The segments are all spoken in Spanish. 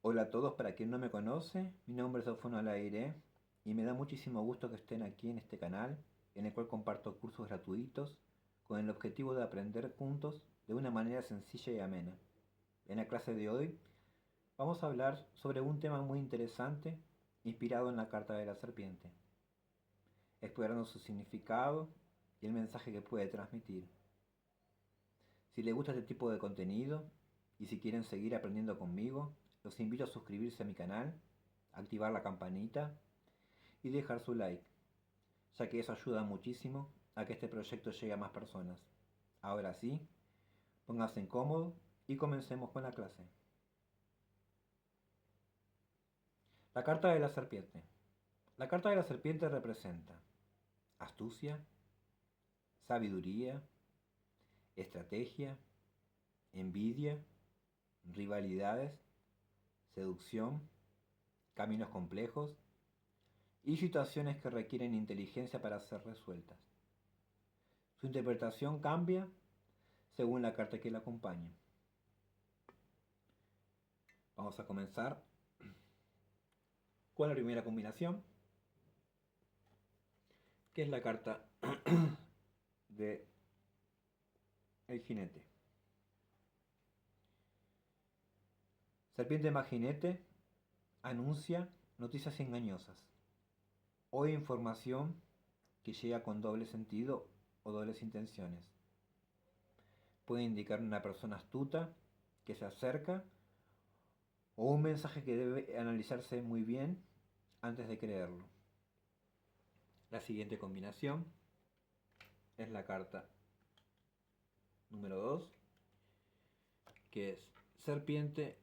Hola a todos, para quien no me conoce, mi nombre es Alfonso Alaire y me da muchísimo gusto que estén aquí en este canal, en el cual comparto cursos gratuitos con el objetivo de aprender juntos de una manera sencilla y amena. En la clase de hoy vamos a hablar sobre un tema muy interesante inspirado en la Carta de la Serpiente, explorando su significado y el mensaje que puede transmitir. Si les gusta este tipo de contenido y si quieren seguir aprendiendo conmigo, los invito a suscribirse a mi canal, activar la campanita y dejar su like, ya que eso ayuda muchísimo a que este proyecto llegue a más personas. Ahora sí, pónganse en cómodo y comencemos con la clase. La carta de la serpiente. La carta de la serpiente representa astucia, sabiduría, estrategia, envidia, rivalidades, seducción, caminos complejos y situaciones que requieren inteligencia para ser resueltas. Su interpretación cambia según la carta que la acompaña. Vamos a comenzar con la primera combinación, que es la carta de el jinete. Serpiente más jinete anuncia noticias engañosas o información que llega con doble sentido o dobles intenciones. Puede indicar una persona astuta que se acerca o un mensaje que debe analizarse muy bien antes de creerlo. La siguiente combinación es la carta número 2, que es serpiente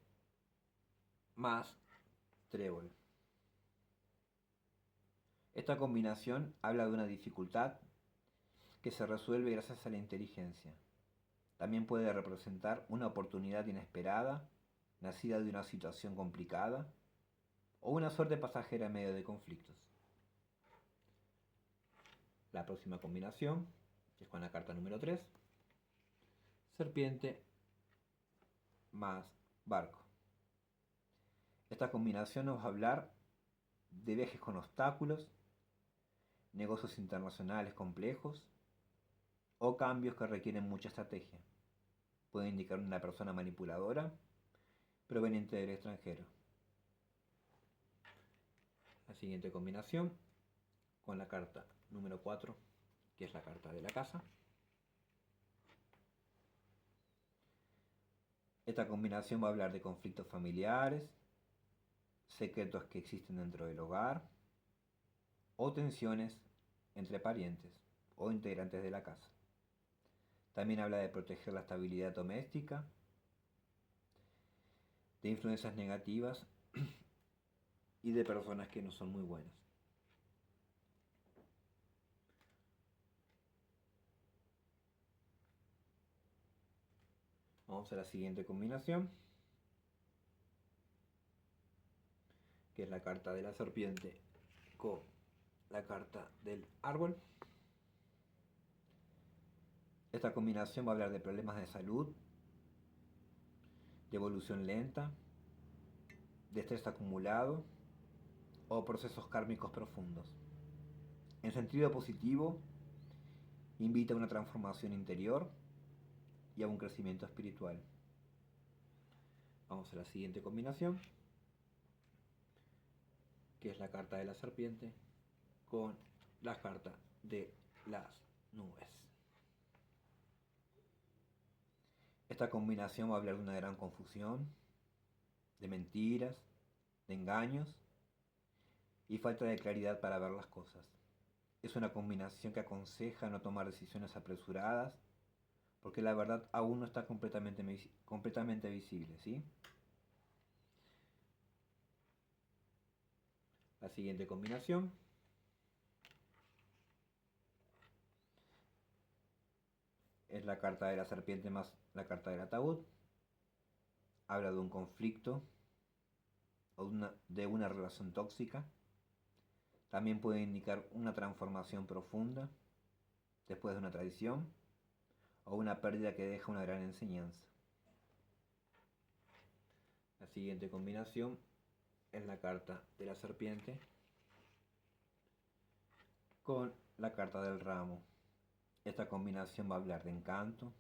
más trébol. Esta combinación habla de una dificultad que se resuelve gracias a la inteligencia. También puede representar una oportunidad inesperada, nacida de una situación complicada, o una suerte pasajera en medio de conflictos. La próxima combinación, que es con la carta número 3, serpiente más barco. Esta combinación nos va a hablar de viajes con obstáculos, negocios internacionales complejos o cambios que requieren mucha estrategia. Puede indicar una persona manipuladora proveniente del extranjero. La siguiente combinación con la carta número 4, que es la carta de la casa. Esta combinación va a hablar de conflictos familiares, secretos que existen dentro del hogar o tensiones entre parientes o integrantes de la casa. También habla de proteger la estabilidad doméstica, de influencias negativas y de personas que no son muy buenas. Vamos a la siguiente combinación, que es la carta de la serpiente con la carta del árbol. Esta combinación va a hablar de problemas de salud, de evolución lenta, de estrés acumulado o procesos kármicos profundos. En sentido positivo, invita a una transformación interior y a un crecimiento espiritual. Vamos a la siguiente combinación, que es la carta de la serpiente con la carta de las nubes. Esta combinación va a hablar de una gran confusión, de mentiras, de engaños y falta de claridad para ver las cosas. Es una combinación que aconseja no tomar decisiones apresuradas porque la verdad aún no está completamente visible, ¿sí? La siguiente combinación es la carta de la serpiente más la carta del ataúd. Habla de un conflicto o de una relación tóxica. También puede indicar una transformación profunda después de una traición o una pérdida que deja una gran enseñanza. La siguiente combinación es la carta de la serpiente con la carta del ramo. Esta combinación va a hablar de encanto,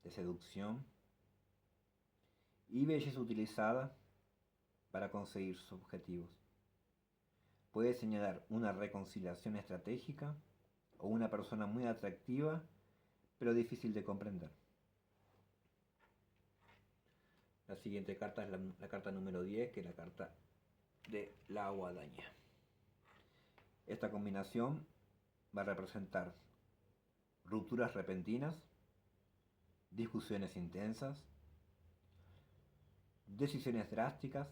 de seducción y belleza utilizada para conseguir sus objetivos. Puede señalar una reconciliación estratégica o una persona muy atractiva pero difícil de comprender. La siguiente carta es la carta número 10, que es la carta de la guadaña. Esta combinación va a representar rupturas repentinas, discusiones intensas, decisiones drásticas,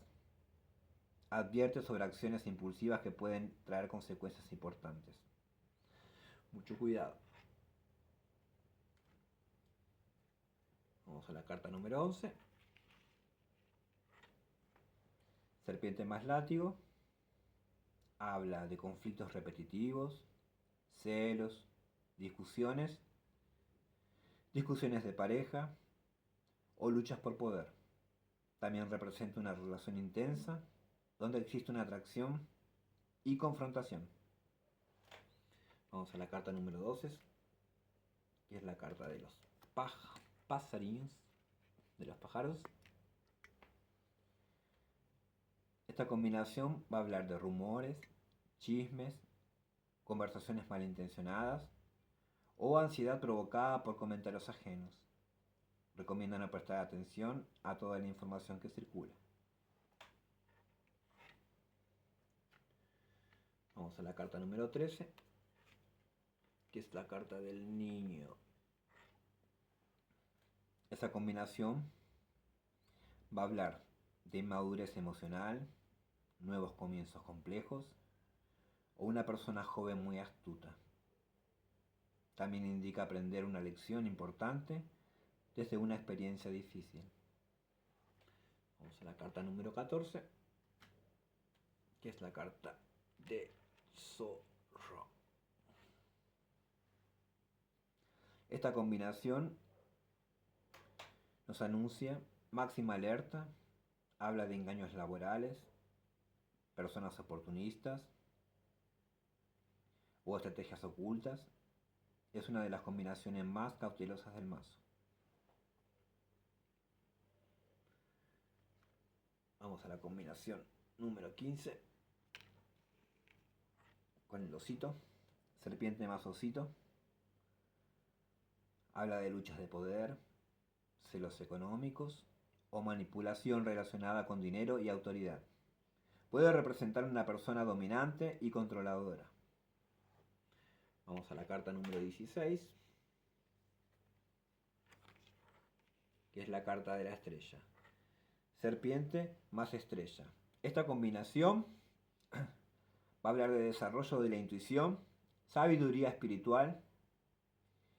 advierte sobre acciones impulsivas que pueden traer consecuencias importantes. Mucho cuidado. Vamos a la carta número 11. Serpiente más látigo. Habla de conflictos repetitivos, celos, discusiones de pareja o luchas por poder. También representa una relación intensa donde existe una atracción y confrontación. Vamos a la carta número 12, que es la carta de los pasarillos, de los pájaros. Esta combinación va a hablar de rumores, chismes, conversaciones malintencionadas o ansiedad provocada por comentarios ajenos. Recomiendan no prestar atención a toda la información que circula. Vamos a la carta número 13, que es la carta del niño. Esa combinación va a hablar de inmadurez emocional, nuevos comienzos complejos o una persona joven muy astuta. También indica aprender una lección importante desde una experiencia difícil. Vamos a la carta número 14, que es la carta de zorro. Esta combinación nos anuncia máxima alerta, habla de engaños laborales, personas oportunistas o estrategias ocultas. Es una de las combinaciones más cautelosas del mazo. Vamos a la combinación número 15 con el osito, serpiente más osito. Habla de luchas de poder, celos económicos o manipulación relacionada con dinero y autoridad. Puede representar una persona dominante y controladora. Vamos a la carta número 16, que es la carta de la estrella. Serpiente más estrella. Esta combinación va a hablar de desarrollo de la intuición, sabiduría espiritual.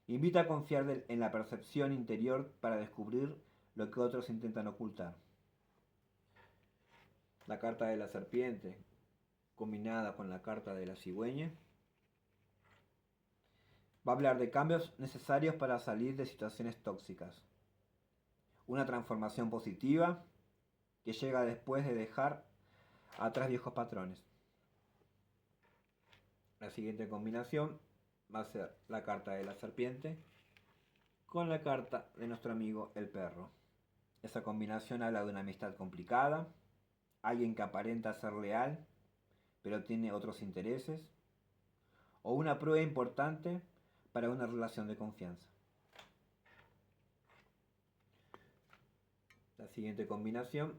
Invita a confiar en la percepción interior para descubrir lo que otros intentan ocultar. La carta de la serpiente, combinada con la carta de la cigüeña, va a hablar de cambios necesarios para salir de situaciones tóxicas. Una transformación positiva que llega después de dejar atrás viejos patrones. La siguiente combinación va a ser la carta de la serpiente con la carta de nuestro amigo el perro. Esa combinación habla de una amistad complicada, alguien que aparenta ser leal, pero tiene otros intereses, o una prueba importante para una relación de confianza. La siguiente combinación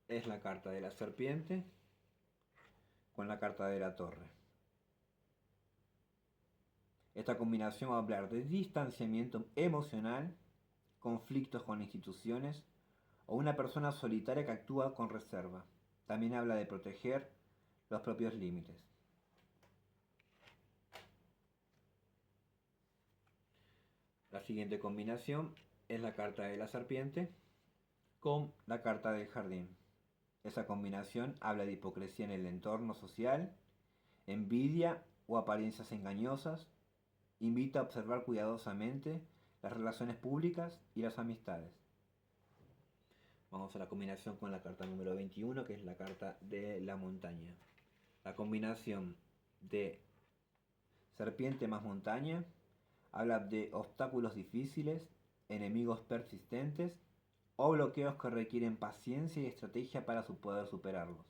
es la carta de la serpiente con la carta de la torre. Esta combinación va a hablar de distanciamiento emocional, conflictos con instituciones o una persona solitaria que actúa con reserva. También habla de proteger los propios límites. La siguiente combinación es la carta de la serpiente con la carta del jardín. Esa combinación habla de hipocresía en el entorno social, envidia o apariencias engañosas. Invita a observar cuidadosamente las relaciones públicas y las amistades. Vamos a la combinación con la carta número 21, que es la carta de la montaña. La combinación de serpiente más montaña habla de obstáculos difíciles, enemigos persistentes o bloqueos que requieren paciencia y estrategia para poder superarlos.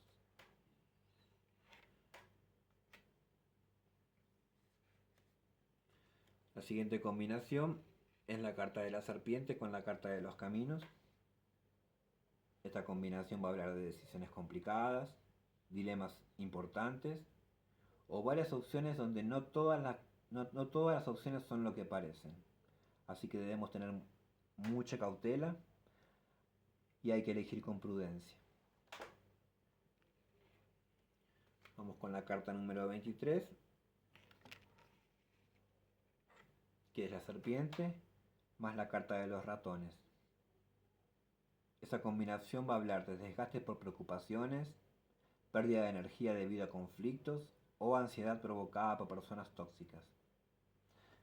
La siguiente combinación es la carta de la serpiente con la carta de los caminos. Esta combinación va a hablar de decisiones complicadas, dilemas importantes o varias opciones donde no todas las opciones son lo que parecen. Así que debemos tener mucha cautela y hay que elegir con prudencia. Vamos con la carta número 23, que es la serpiente, más la carta de los ratones. Esa combinación va a hablar de desgaste por preocupaciones, pérdida de energía debido a conflictos o ansiedad provocada por personas tóxicas.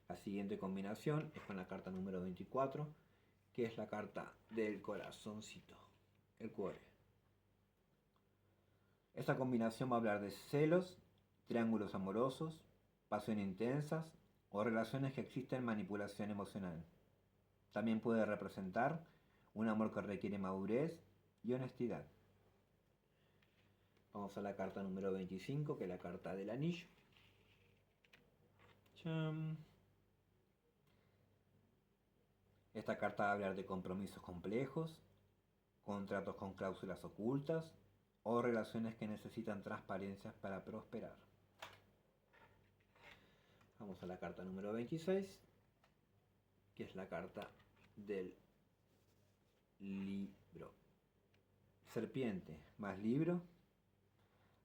La siguiente combinación es con la carta número 24, que es la carta del corazoncito, el cuore. Esta combinación va a hablar de celos, triángulos amorosos, pasión intensas o relaciones que existen manipulación emocional. También puede representar un amor que requiere madurez y honestidad. Vamos a la carta número 25, que es la carta del anillo. ¡Cham! Esta carta va a hablar de compromisos complejos, contratos con cláusulas ocultas o relaciones que necesitan transparencia para prosperar. Vamos a la carta número 26, que es la carta del libro. Serpiente más libro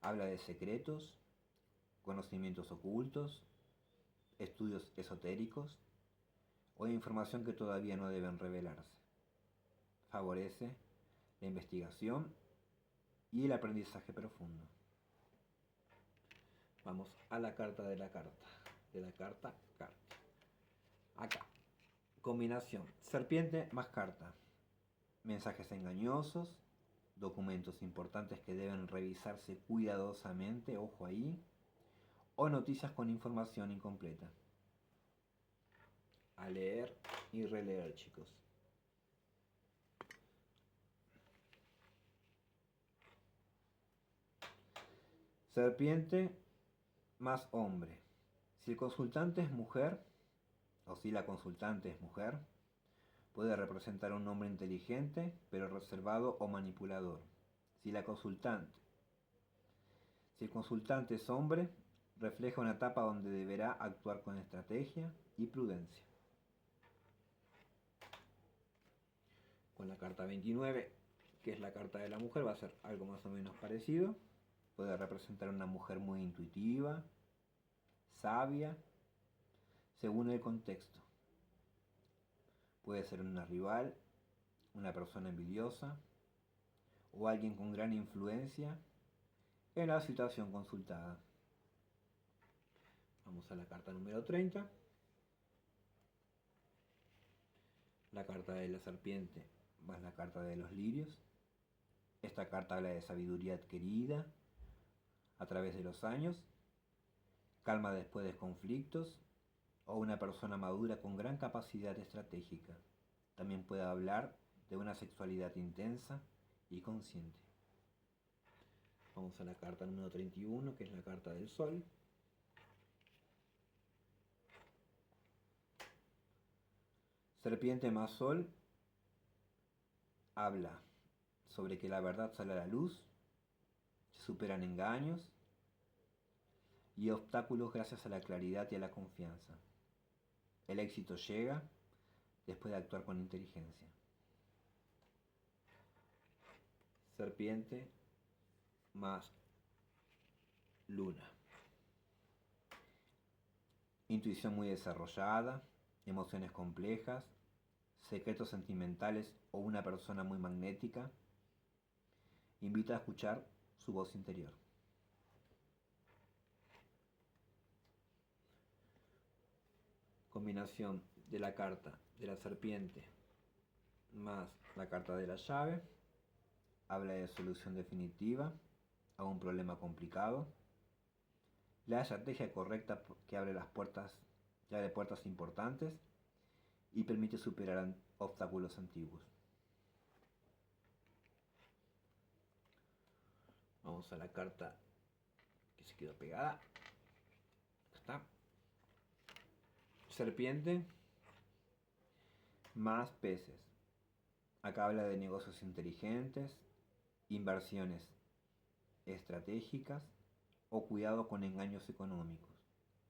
habla de secretos, conocimientos ocultos, estudios esotéricos o información que todavía no deben revelarse. Favorece la investigación y el aprendizaje profundo. Vamos a la carta de la carta. Acá. Combinación. Serpiente más carta. Mensajes engañosos. Documentos importantes que deben revisarse cuidadosamente. Ojo ahí. O noticias con información incompleta. A leer y releer, chicos. Serpiente más hombre. Si el consultante es mujer, o si la consultante es mujer, puede representar un hombre inteligente, pero reservado o manipulador. Si el consultante es hombre, refleja una etapa donde deberá actuar con estrategia y prudencia. Con la carta 29, que es la carta de la mujer, va a ser algo más o menos parecido. Puede representar una mujer muy intuitiva, sabia, según el contexto. Puede ser una rival, una persona envidiosa o alguien con gran influencia en la situación consultada. Vamos a la carta número 30. La carta de la serpiente más la carta de los lirios. Esta carta habla de sabiduría adquirida a través de los años, calma después de conflictos o una persona madura con gran capacidad estratégica. También puede hablar de una sexualidad intensa y consciente. Vamos a la carta número 31, que es la carta del sol. Serpiente más sol habla sobre que la verdad sale a la luz, se superan engaños y obstáculos gracias a la claridad y a la confianza. El éxito llega después de actuar con inteligencia. Serpiente más luna. Intuición muy desarrollada, emociones complejas, secretos sentimentales o una persona muy magnética. Invita a escuchar su voz interior. Combinación de la carta de la serpiente más la carta de la llave habla de solución definitiva a un problema complicado. La estrategia correcta que abre puertas importantes y permite superar obstáculos antiguos. Vamos a la carta que se quedó pegada. Acá está. Serpiente más peces. Acá habla de negocios inteligentes, inversiones estratégicas o cuidado con engaños económicos.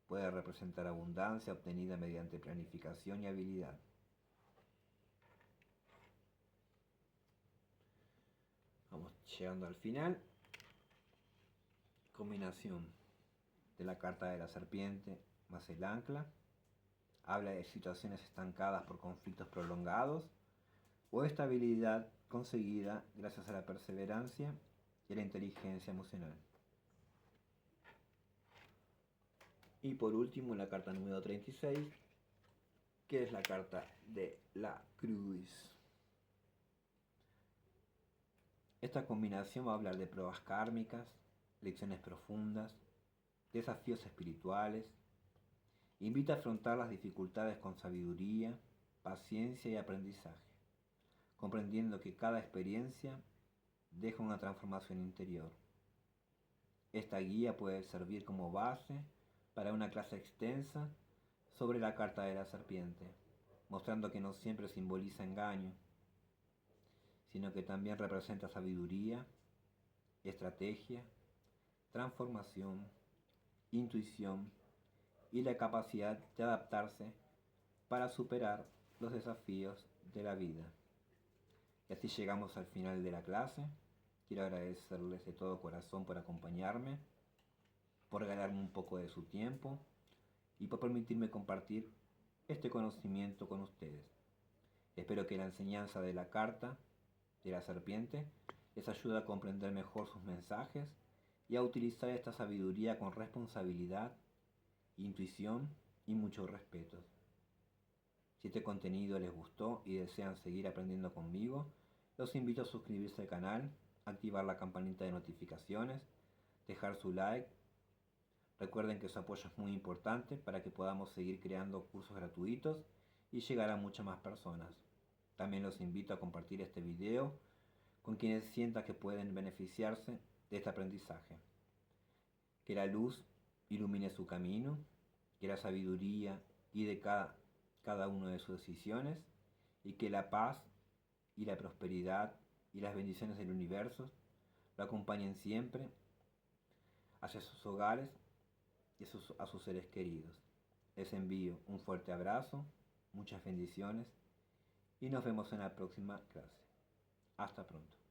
Puede representar abundancia obtenida mediante planificación y habilidad. Vamos llegando al final. Combinación de la carta de la serpiente más el ancla. Habla de situaciones estancadas por conflictos prolongados o estabilidad conseguida gracias a la perseverancia y la inteligencia emocional. Y por último la carta número 36, que es la carta de la cruz. Esta combinación va a hablar de pruebas kármicas, lecciones profundas, desafíos espirituales. Invita a afrontar las dificultades con sabiduría, paciencia y aprendizaje, comprendiendo que cada experiencia deja una transformación interior. Esta guía puede servir como base para una clase extensa sobre la carta de la serpiente, mostrando que no siempre simboliza engaño, sino que también representa sabiduría, estrategia, transformación, intuición y la capacidad de adaptarse para superar los desafíos de la vida. Y así llegamos al final de la clase. Quiero agradecerles de todo corazón por acompañarme, por regalarme un poco de su tiempo y por permitirme compartir este conocimiento con ustedes. Espero que la enseñanza de la carta de la serpiente les ayude a comprender mejor sus mensajes y a utilizar esta sabiduría con responsabilidad, intuición y mucho respeto. Si este contenido les gustó y desean seguir aprendiendo conmigo, los invito a suscribirse al canal, activar la campanita de notificaciones, dejar su like. Recuerden que su apoyo es muy importante para que podamos seguir creando cursos gratuitos y llegar a muchas más personas. También los invito a compartir este video con quienes sientan que pueden beneficiarse de este aprendizaje. Que la luz ilumine su camino, que la sabiduría guíe cada una de sus decisiones y que la paz y la prosperidad y las bendiciones del universo lo acompañen siempre hacia sus hogares y a sus seres queridos. Les envío un fuerte abrazo, muchas bendiciones y nos vemos en la próxima clase. Hasta pronto.